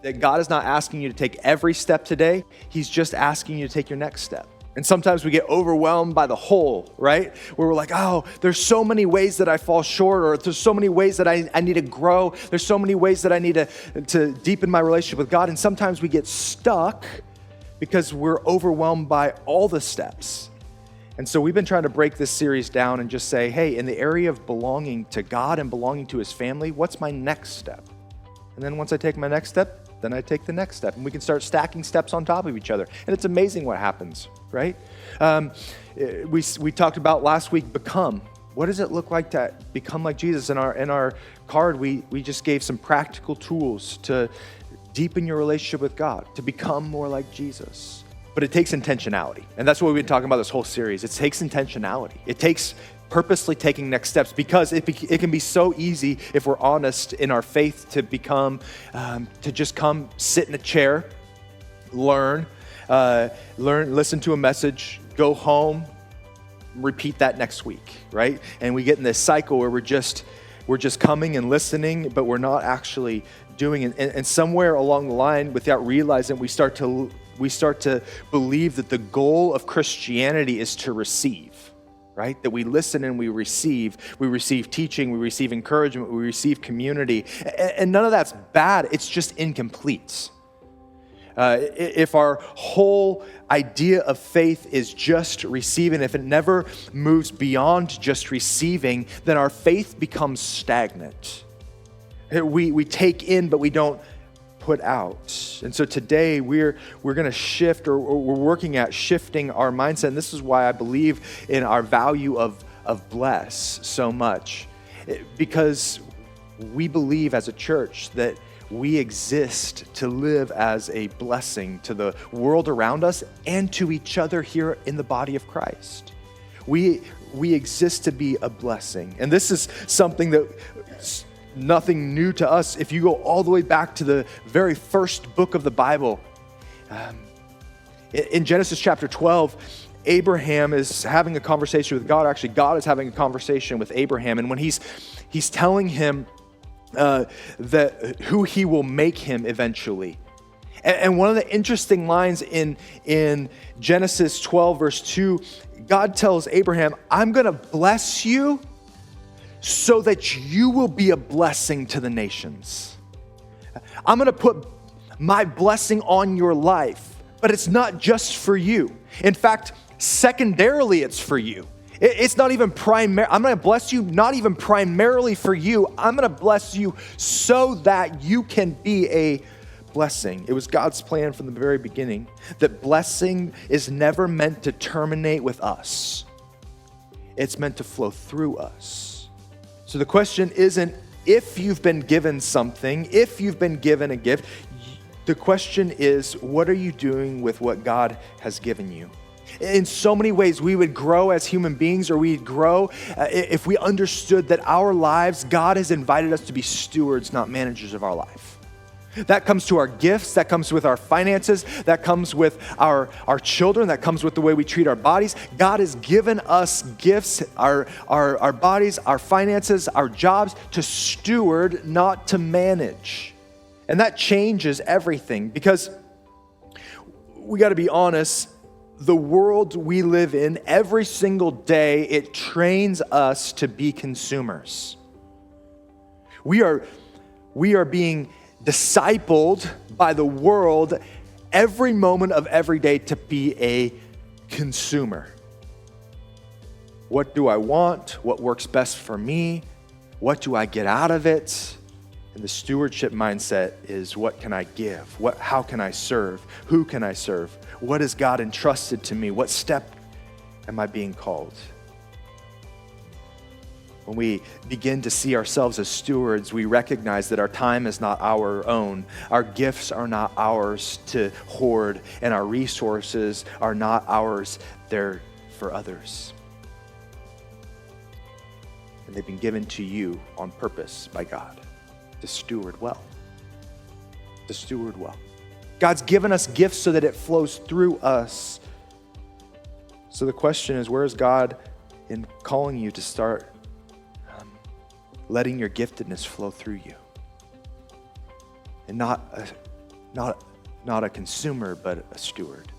that God is not asking you to take every step today. He's just asking you to take your next step. And sometimes we get overwhelmed by the whole, right? Where we're like, oh, there's so many ways that I fall short, or there's so many ways that I need to grow. There's so many ways that I need to deepen my relationship with God. And sometimes we get stuck because we're overwhelmed by all the steps. And so we've been trying to break this series down and just say, hey, in the area of belonging to God and belonging to his family, what's my next step? And then once I take my next step, then I take the next step. And we can start stacking steps on top of each other. And it's amazing what happens, right? We talked about last week, become. What does it look like to become like Jesus? In our card, we just gave some practical tools to deepen your relationship with God, to become more like Jesus. But it takes intentionality. And that's what we've been talking about this whole series. It takes intentionality. It takes purposely taking next steps, because it can be so easy, if we're honest in our faith, to become, to just come sit in a chair, learn, listen to a message, go home, repeat that next week, right? And we get in this cycle where we're just coming and listening, but we're not actually doing it. And somewhere along the line, without realizing, we start to believe that the goal of Christianity is to receive. Right? That we listen and we receive teaching, we receive encouragement, we receive community. And none of that's bad, it's just incomplete. If our whole idea of faith is just receiving, if it never moves beyond just receiving, then our faith becomes stagnant. We take in, but we don't put out. And so today we're going to shift, or we're working at shifting our mindset. And this is why I believe in our value of bless so much, because we believe as a church that we exist to live as a blessing to the world around us and to each other here in the body of Christ. We exist to be a blessing. And this is something that nothing new to us. If you go all the way back to the very first book of the Bible, in Genesis chapter 12, Abraham is having a conversation with God. Actually, God is having a conversation with Abraham. And when he's telling him that who he will make him eventually. And one of the interesting lines in Genesis 12, verse 2, God tells Abraham, I'm going to bless you so that you will be a blessing to the nations. I'm going to put my blessing on your life, but it's not just for you. In fact, secondarily, it's for you. It's not even primary. I'm going to bless you not even primarily for you. I'm going to bless you so that you can be a blessing. It was God's plan from the very beginning that blessing is never meant to terminate with us. It's meant to flow through us. So the question isn't if you've been given something, if you've been given a gift. The question is, what are you doing with what God has given you? In so many ways, we would grow as human beings, or we'd grow if we understood that our lives, God has invited us to be stewards, not managers of our life. That comes to our gifts, that comes with our finances, that comes with our children, that comes with the way we treat our bodies. God has given us gifts, our bodies, our finances, our jobs to steward, not to manage. And that changes everything, because we got to be honest, the world we live in, every single day, it trains us to be consumers. We are being discipled by the world every moment of every day to be a consumer. What do I want? What works best for me? What do I get out of it? And the stewardship mindset is, what can I give? How can I serve? Who can I serve? What has God entrusted to me? What step am I being called? When we begin to see ourselves as stewards, we recognize that our time is not our own. Our gifts are not ours to hoard, and our resources are not ours. They're for others. And they've been given to you on purpose by God to steward well. To steward well. God's given us gifts so that it flows through us. So the question is, where is God in calling you to start letting your giftedness flow through you? And not not a consumer, but a steward.